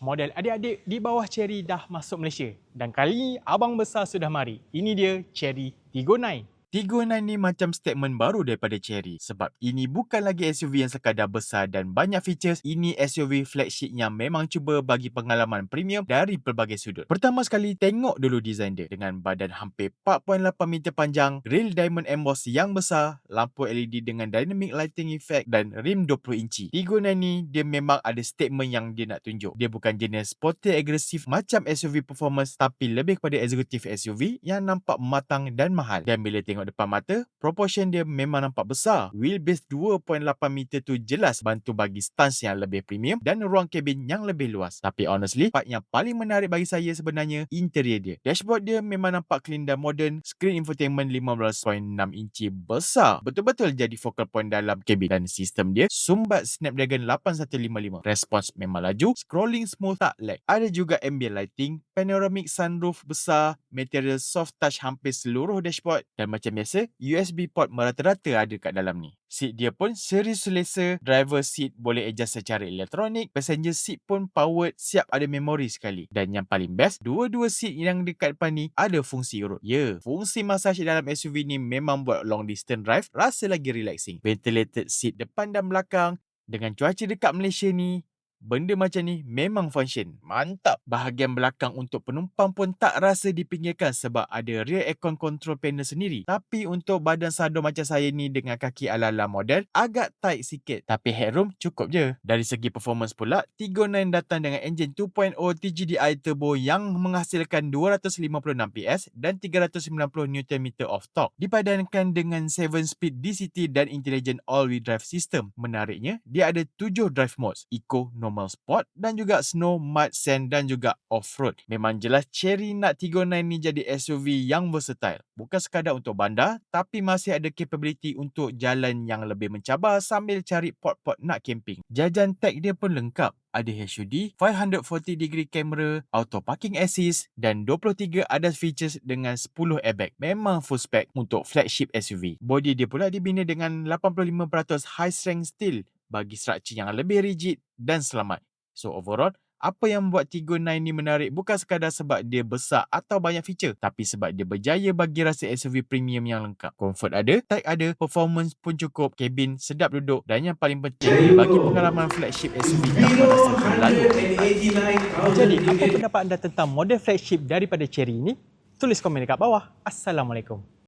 Model adik-adik di bawah Cherry dah masuk Malaysia. Dan kali ini, abang besar sudah mari. Ini dia Cherry Tiggo 9. Tiggo 9 ni macam statement baru daripada Cherry sebab ini bukan lagi SUV yang sekadar besar dan banyak features. Ini SUV flagship yang memang cuba bagi pengalaman premium dari pelbagai sudut. Pertama sekali, tengok dulu design dia dengan badan hampir 4.8 meter panjang, grille diamond emboss yang besar, lampu LED dengan dynamic lighting effect dan rim 20 inci. Tiggo 9 ni dia memang ada statement yang dia nak tunjuk. Dia bukan jenis sporty agresif macam SUV performance tapi lebih kepada executive SUV yang nampak matang dan mahal. Dan bila tengok depan mata, proportion dia memang nampak besar. Wheelbase 2.8 meter tu jelas bantu bagi stance yang lebih premium dan ruang kabin yang lebih luas. Tapi honestly, part yang paling menarik bagi saya sebenarnya interior dia. Dashboard dia memang nampak clean dan modern. Screen infotainment 15.6 inci besar. Betul-betul jadi focal point dalam kabin. Dan sistem dia sumbat Snapdragon 8155. Respons memang laju, scrolling smooth tak lag. Ada juga ambient lighting, panoramic sunroof besar, material soft touch hampir seluruh dashboard dan macam biasa, USB port merata-rata ada kat dalam ni. Seat dia pun seri selesa, driver seat boleh adjust secara elektronik, passenger seat pun powered, siap ada memori sekali. Dan yang paling best, dua-dua seat yang dekat depan ni ada fungsi urut. Ya, fungsi massage dalam SUV ni memang buat long distance drive rasa lagi relaxing. Ventilated seat depan dan belakang, dengan cuaca dekat Malaysia ni, benda macam ni memang function. Mantap. Bahagian belakang untuk penumpang pun tak rasa dipinggirkan sebab ada rear aircon control panel sendiri. Tapi untuk badan sado macam saya ni dengan kaki ala-ala model, agak tight sikit. Tapi headroom cukup je. Dari segi performance pula, Tiggo 9 datang dengan enjin 2.0 TGDI turbo yang menghasilkan 256 PS dan 390 Nm of torque. Dipadankan dengan 7-speed DCT dan intelligent all-wheel drive system. Menariknya, dia ada 7 drive modes. Eco, normal sport dan juga snow, mud, sand dan juga off-road. Memang jelas Cherry nak Tiggo 9 ni jadi SUV yang versatile. Bukan sekadar untuk bandar tapi masih ada capability untuk jalan yang lebih mencabar sambil cari pot-pot nak camping. Jajan tech dia pun lengkap. Ada HUD, 540 degree camera, auto parking assist dan 23 ADAS features dengan 10 airbag. Memang full spec untuk flagship SUV. Body dia pula dibina dengan 85% high strength steel bagi struktur yang lebih rigid dan selamat. So overall, apa yang membuat Tiggo 9 ni menarik bukan sekadar sebab dia besar atau banyak feature, tapi sebab dia berjaya bagi rasa SUV premium yang lengkap. Comfort ada, tech ada, performance pun cukup, kabin sedap duduk dan yang paling penting bagi pengalaman flagship SUV tanpa rasa terlalu. Jadi, apa pendapat anda tentang model flagship daripada Cherry ini? Tulis komen dekat bawah. Assalamualaikum.